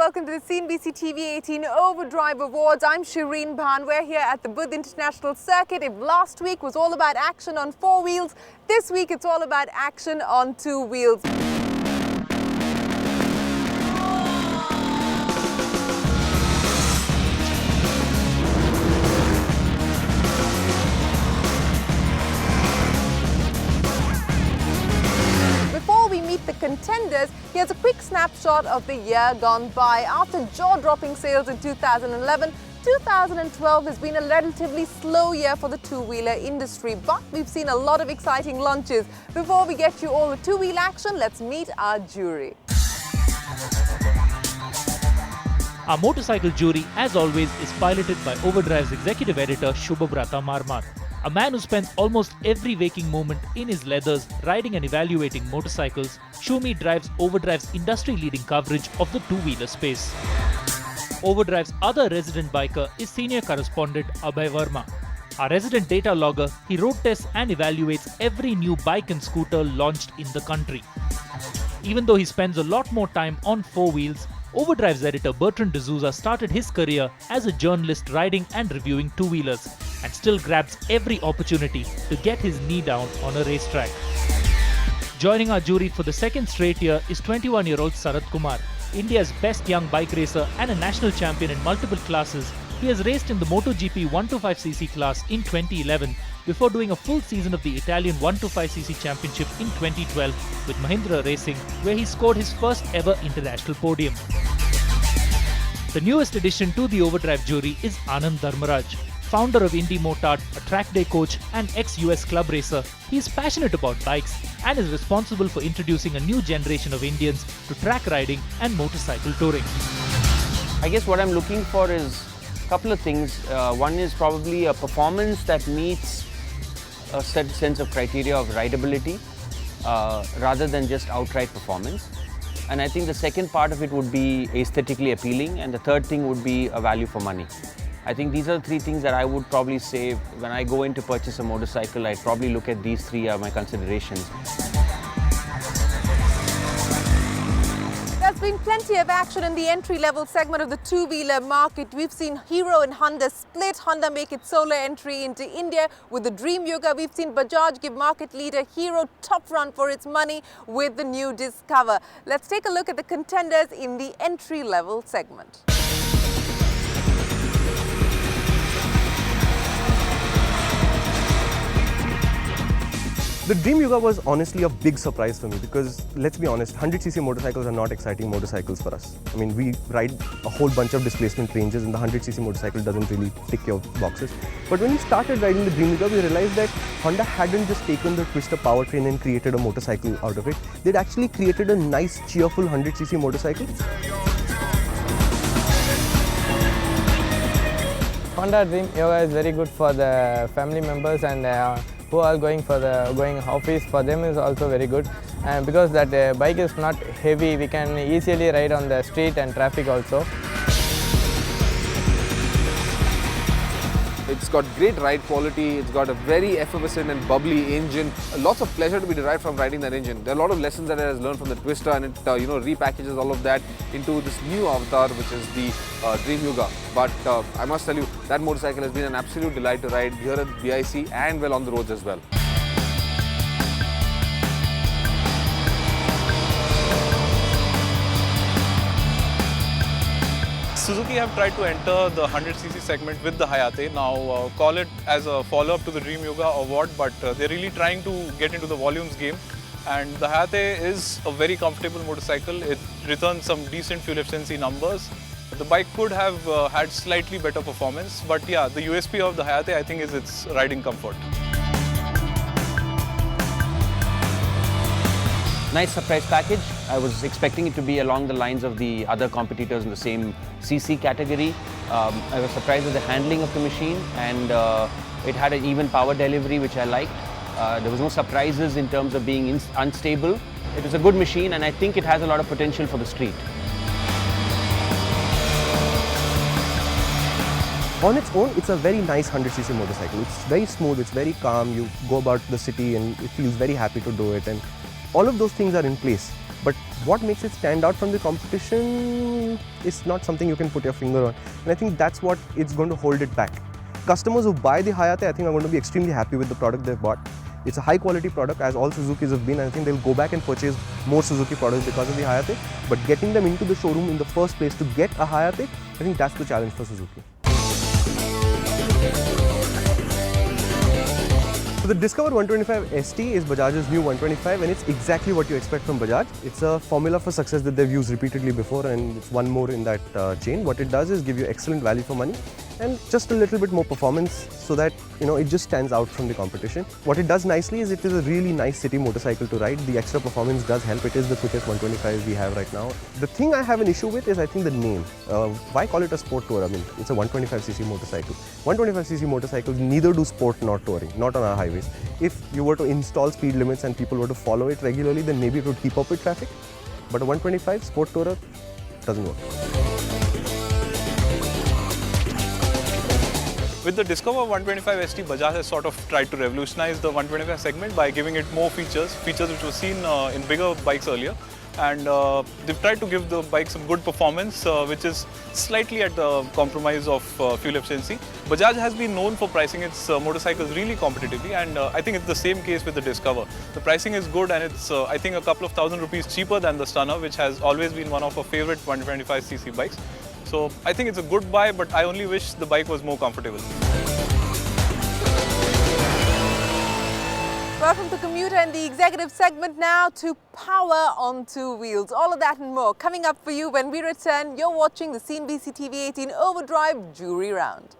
welcome to the CNBC-TV18 OVERDRIVE Awards. I'm Shireen Bhan. We're here at the Buddh International Circuit. If last week was all about action on four wheels, this week it's all about action on two wheels. The contenders, here's a quick snapshot of the year gone by. After jaw-dropping sales in 2011, 2012 has been a relatively slow year for the two-wheeler industry, but we've seen a lot of exciting launches. Before we get you all the two-wheel action, let's meet our jury. Our motorcycle jury, as always, is piloted by Overdrive's executive editor Shubhabrata Marmar. A man who spends almost every waking moment in his leathers riding and evaluating motorcycles, Shumi drives Overdrive's industry-leading coverage of the two-wheeler space. Overdrive's other resident biker is senior correspondent Abhay Verma. Our resident data logger, he road tests and evaluates every new bike and scooter launched in the country. Even though he spends a lot more time on four wheels, Overdrive's editor Bertrand D'Souza started his career as a journalist riding and reviewing two-wheelers, and still grabs every opportunity to get his knee down on a racetrack. Joining our jury for the second straight year is 21-year-old Sarath Kumar, India's best young bike racer and a national champion in multiple classes. He has raced in the MotoGP 125cc class in 2011 before doing a full season of the Italian 125cc championship in 2012 with Mahindra Racing, where he scored his first ever international podium. The newest addition to the Overdrive jury is Anand Dharmaraj. Founder of Indy Motard, a track day coach and ex-US club racer, he is passionate about bikes and is responsible for introducing a new generation of Indians to track riding and motorcycle touring. I guess what I'm looking for is a couple of things. One is probably a performance that meets a certain sense of criteria of rideability rather than just outright performance. And I think the second part of it would be aesthetically appealing, and the third thing would be a value for money. I think these are the three things that I would probably say when I go in to purchase a motorcycle. I'd probably look at these three are my considerations. There's been plenty of action in the entry-level segment of the two-wheeler market. We've seen Hero and Honda split. Honda make its solo entry into India with the Dream Yuga. We've seen Bajaj give market leader Hero top run for its money with the new Discover. Let's take a look at the contenders in the entry-level segment. The Dream Yuga was honestly a big surprise for me because, let's be honest, 100cc motorcycles are not exciting motorcycles for us. I mean, we ride a whole bunch of displacement ranges and the 100cc motorcycle doesn't really tick your boxes. But when we started riding the Dream Yuga, we realized that Honda hadn't just taken the Twister powertrain and created a motorcycle out of it. They'd actually created a nice, cheerful 100cc motorcycle. Honda Dream Yuga is very good for the family members and who are going office. For them is also very good, and because that bike is not heavy, we can easily ride on the street and traffic also. It's got great ride quality, it's got a very effervescent and bubbly engine. Lots of pleasure to be derived from riding that engine. There are a lot of lessons that it has learned from the Twister, and it repackages all of that into this new avatar, which is the Dream Yuga. But I must tell you, that motorcycle has been an absolute delight to ride here at BIC and well on the roads as well. Suzuki have tried to enter the 100cc segment with the Hayate. Now call it as a follow-up to the Dream Yuga or what, but they're really trying to get into the volumes game. And the Hayate is a very comfortable motorcycle. It returns some decent fuel efficiency numbers. The bike could have had slightly better performance, but yeah, the USP of the Hayate, I think, is its riding comfort. Nice surprise package. I was expecting it to be along the lines of the other competitors in the same CC category. I was surprised with the handling of the machine, and it had an even power delivery, which I liked. There was no surprises in terms of being unstable. It was a good machine, and I think it has a lot of potential for the street. On its own, it's a very nice 100cc motorcycle. It's very smooth, it's very calm. You go about the city and it feels very happy to do it. And all of those things are in place. But what makes it stand out from the competition is not something you can put your finger on. And I think that's what it's going to hold it back. Customers who buy the Hayate, I think, are going to be extremely happy with the product they've bought. It's a high quality product, as all Suzukis have been. I think they'll go back and purchase more Suzuki products because of the Hayate. But getting them into the showroom in the first place to get a Hayate, I think that's the challenge for Suzuki. So the Discover 125 ST is Bajaj's new 125, and it's exactly what you expect from Bajaj. It's a formula for success that they've used repeatedly before, and it's one more in that chain. What it does is give you excellent value for money and just a little bit more performance, so that it just stands out from the competition. What it does nicely is it is a really nice city motorcycle to ride. The extra performance does help. It is the quickest 125 we have right now. The thing I have an issue with is, I think, the name. Why call it a sport tour? I mean, it's a 125cc motorcycle. 125cc motorcycles neither do sport nor touring, not on our highways. If you were to install speed limits and people were to follow it regularly, then maybe it would keep up with traffic. But a 125 sport tourer doesn't work. With the Discover 125 ST, Bajaj has sort of tried to revolutionize the 125 segment by giving it more features which were seen in bigger bikes earlier. And they've tried to give the bike some good performance, which is slightly at the compromise of fuel efficiency. Bajaj has been known for pricing its motorcycles really competitively, and I think it's the same case with the Discover. The pricing is good, and it's I think a couple of thousand rupees cheaper than the Stunner, which has always been one of our favorite 125cc bikes. So I think it's a good buy, but I only wish the bike was more comfortable. Well, from the commuter and the executive segment now to power on two wheels. All of that and more coming up for you when we return. You're watching the CNBC-TV18 OVERDRIVE Jury Round.